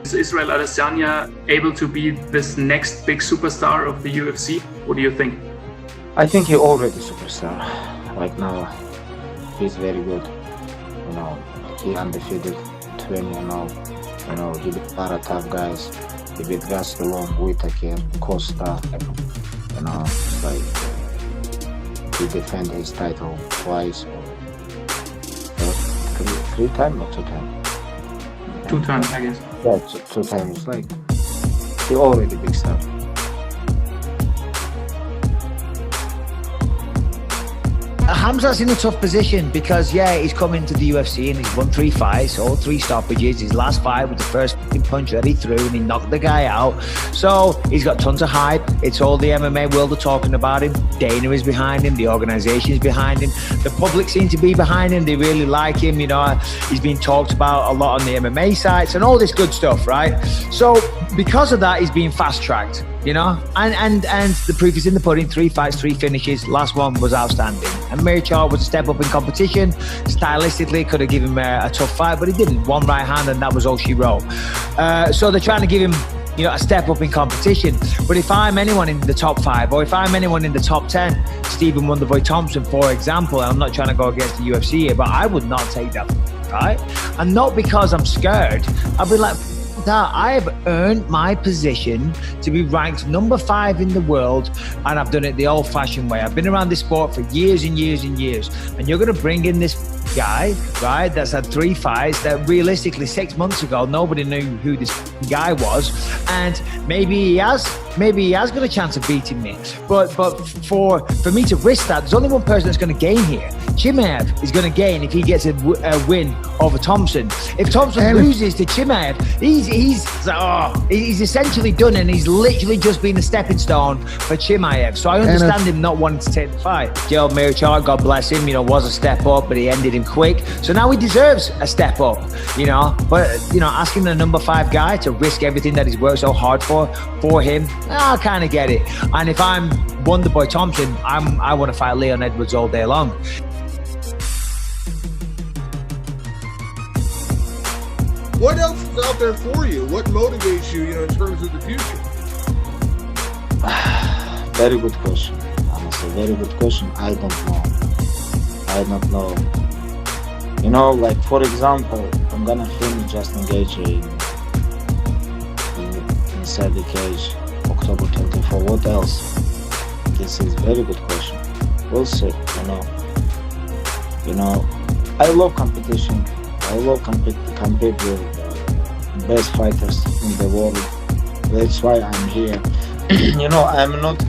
Is Israel Adesanya able to be this next big superstar of the UFC? What do you think? I think he already superstar. Right now, he's very good. You know, he undefeated 20-0. You know, he beat a lot of tough guys. He beat Gastelum, Whittaker, Costa. You know, it's like he defended his title twice. Three times or 2 times? 2 times, I guess. Yeah, 2 times. Like, he already big star. Hamza's in a tough position because, yeah, he's come into the UFC and he's won 3 fights, all 3 stoppages. His last fight was the first punch that he threw and he knocked the guy out. So he's got tons of hype. It's all the MMA world are talking about him. Dana is behind him. The organisation is behind him. The public seem to be behind him. They really like him. You know, he's been talked about a lot on the MMA sites and all this good stuff, right? So because of that, he's being fast-tracked. You know, and the proof is in the pudding. 3 fights, 3 finishes. Last one was outstanding. And Merichar was a step up in competition. Stylistically, could have given him a tough fight, but he didn't. 1 right hand, and that was all she wrote. So they're trying to give him, you know, a step up in competition. But if I'm anyone in the top 5, or if I'm anyone in the top 10, Stephen Wonderboy Thompson, for example, and I'm not trying to go against the UFC here, but I would not take that, right? And not because I'm scared. I'd be like, that I have earned my position to be ranked number 5 in the world, and I've done it the old-fashioned way. I've been around this sport for years and years and years, and you're going to bring in this guy, right, that's had 3 fights that realistically 6 months ago nobody knew who this guy was, and maybe he has got a chance of beating me, but for me to risk that, there's only one person that's going to gain here. Chimaev is going to gain if he gets a win over Thompson. If Thompson loses to Chimaev, he's essentially done, and he's literally just been a stepping stone for Chimaev. So I understand him not wanting to take the fight. Joe Merichar, God bless him, you know, was a step up, but he ended him quick. So now he deserves a step up, you know. But, you know, asking the number 5 guy to risk everything that he's worked so hard for him, I kind of get it. And if I'm Wonderboy Thompson, I want to fight Leon Edwards all day long. What else is out there for you? What motivates you, you know, in terms of the future? Very good question. Honestly, very good question. I don't know. You know, like, for example, I'm gonna finish Justin Gaethje inside the cage October 24. What else? This is very good question. We'll see. You know, I love competition. I love compete with best fighters in the world. That's why I'm here. You know, I'm not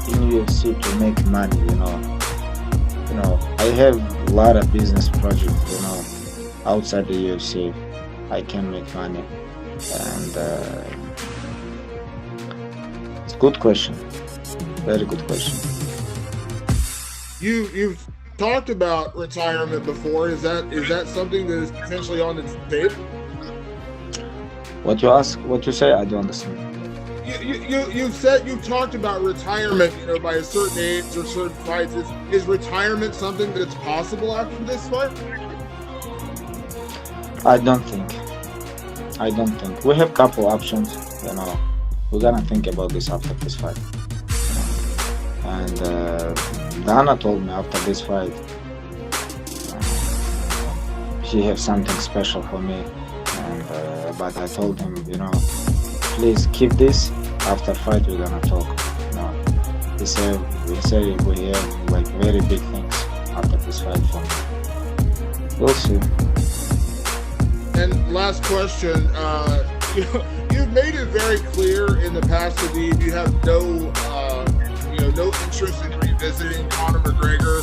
in UFC to make money. You know, I have a lot of business projects. You know, outside the UFC, I can make money, and it's a good question. Very good question. You've talked about retirement before. Is that something that is potentially on the table? What you ask? What you say? I don't understand. You've talked about retirement, you know, by a certain age or certain fights. Is retirement something that's possible after this fight? I don't think. We have couple options. You know, we're gonna think about this after this fight. And Dana told me after this fight, he has something special for me. And but I told him, you know, please keep this. After fight, we're gonna talk. You know, he said we have like very big things after this fight for me. We'll see. And last question, you've made it very clear in the past, Khabib, you have no interest in revisiting Conor McGregor.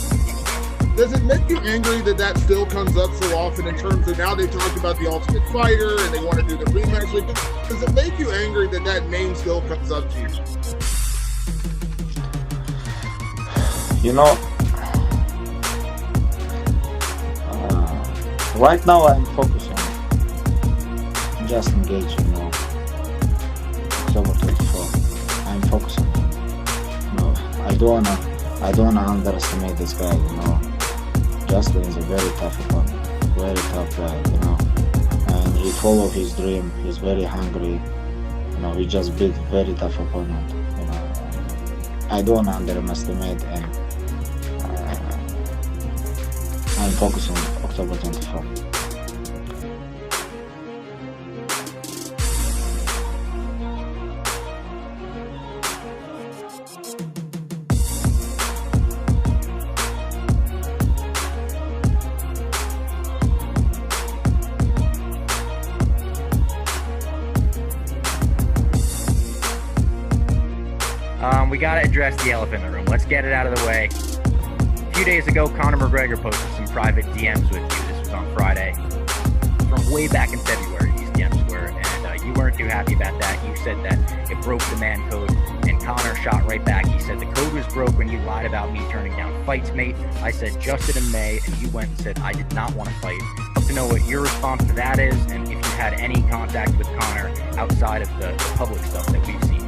Does it make you angry that still comes up so often in terms of now they talked about the Ultimate Fighter and they want to do the rematch? Like, does it make you angry that name still comes up to you? You know, right now I'm focused on just engage. You know, October 24. I'm focused on him. You know, I don't wanna underestimate this guy. You know, Justin is a very tough opponent, very tough guy. You know, and he follow his dream. He's very hungry. He just beat very tough opponent. I don't underestimate, and I'm focused on October 24. We gotta address the elephant in the room. Let's get it out of the way. A few days ago, Conor McGregor posted some private DMs with you. This was on Friday. From way back in February, these DMs were, and you weren't too happy about that. You said that it broke the man code, and Conor shot right back. He said the code was broke when you lied about me turning down fights, mate. I said Justin in May, and you went and said I did not want to fight. I'd love to know what your response to that is, and if you had any contact with Conor outside of the public stuff that we've seen.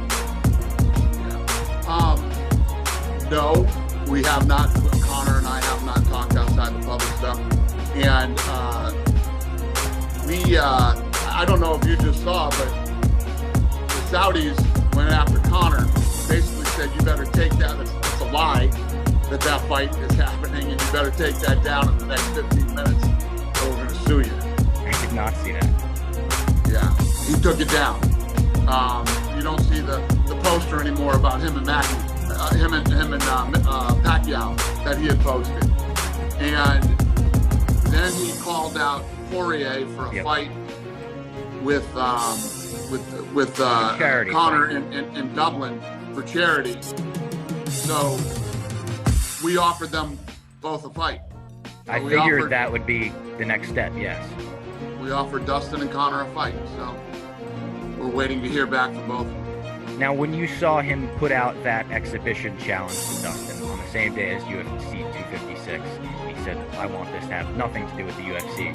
No, we have not. Conor and I have not talked outside the public stuff. And I don't know if you just saw, but the Saudis went after Conor, basically said, you better take that. It's a lie that fight is happening, and you better take that down in the next 15 minutes, or we're going to sue you. I did not see that. Yeah, he took it down. You don't see the poster anymore about him and Mackie, him and Pacquiao that he had posted, and then he called out Poirier for a fight with Conor in Dublin for charity. So we offered them both a fight. I figured that would be the next step. Yes. We offered Dustin and Conor a fight, so we're waiting to hear back from both of them. Now, when you saw him put out that exhibition challenge to Dustin on the same day as UFC 256, he said, I want this to have nothing to do with the UFC.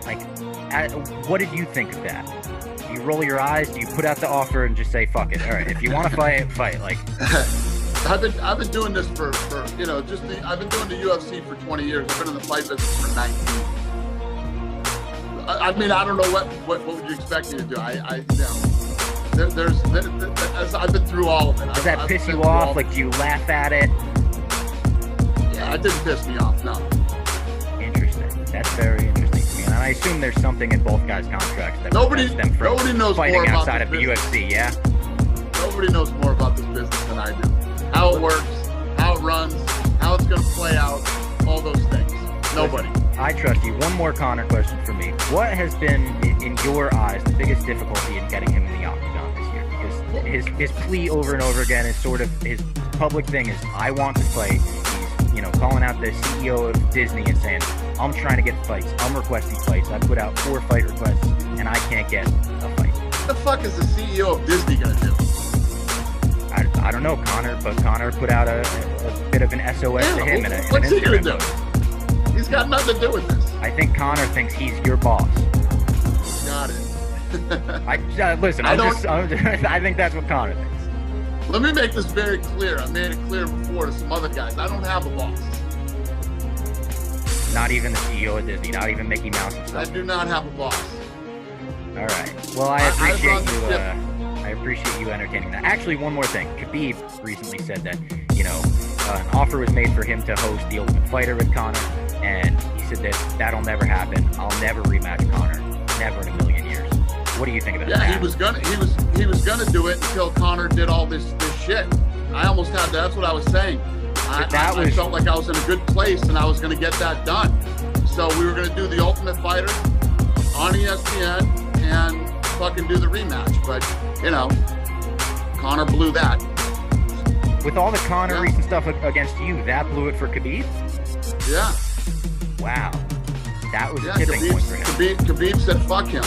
Like, what did you think of that? Do you roll your eyes? Do you put out the offer and just say, fuck it? All right, if you want to fight, fight. Like, I've been doing this for I've been doing the UFC for 20 years. I've been in the fight business for 19. I mean, I don't know what would you expect me to do? I've been through all of it. Does that piss you off? Like, do you laugh at it? Yeah, it didn't piss me off, no. Interesting. That's very interesting to me. And I assume there's something in both guys' contracts that prevents them from fighting outside of the UFC, yeah? Nobody knows more about this business than I do. How it works, how it runs, how it's going to play out, all those things. Nobody. Listen, I trust you. One more Conor question for me. What has been, in your eyes, the biggest difficulty in getting him in the octagon this year? Because his plea over and over again is sort of, his public thing is, I want to fight. He's, calling out the CEO of Disney and saying, I'm trying to get fights. I'm requesting fights. I put out 4 fight requests, and I can't get a fight. What the fuck is the CEO of Disney going to do? I don't know, Conor, but Conor put out a bit of an SOS to him. What's he going to do? He's got nothing to do with this. I think Conor thinks he's your boss. Got it. Listen, I think that's what Conor thinks. Let me make this very clear. I made it clear before to some other guys. I don't have a boss. Not even the CEO of Disney, not even Mickey Mouse himself. I do not have a boss. All right. Well, I appreciate you. I appreciate you entertaining that. Actually, one more thing. Khabib recently said that, an offer was made for him to host The Ultimate Fighter with Conor, and he said that that'll never happen. I'll never rematch Conor. Never in a million years. What do you think about that? Yeah, he was gonna do it until Conor did all this shit. I almost had that's what I was saying. I felt like I was in a good place and I was gonna get that done. So we were gonna do The Ultimate Fighter on ESPN and fucking do the rematch. But Conor blew that. With all the Conor recent stuff against you, that blew it for Khabib? Yeah. Wow. That was a tipping point for him. Khabib said fuck him.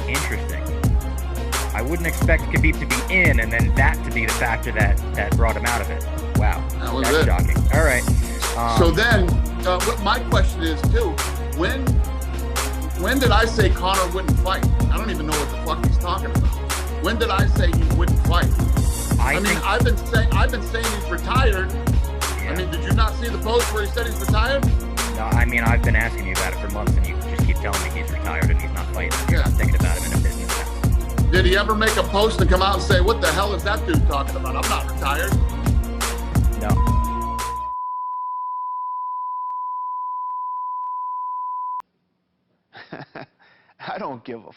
Interesting. I wouldn't expect Khabib to be in and then that to be the factor that brought him out of it. Wow. That's shocking. All right. So then, what my question is too, when did I say Conor wouldn't fight? I don't even know what the fuck he's talking about. When did I say he wouldn't fight? I've been saying he's retired. Yeah. I mean, did you not see the post where he said he's retired? No, I mean, I've been asking you about it for months, and you just keep telling me he's retired and he's not fighting. You're not thinking about him in a business sense. Did he ever make a post and come out and say, what the hell is that dude talking about? I'm not retired. No. I don't give a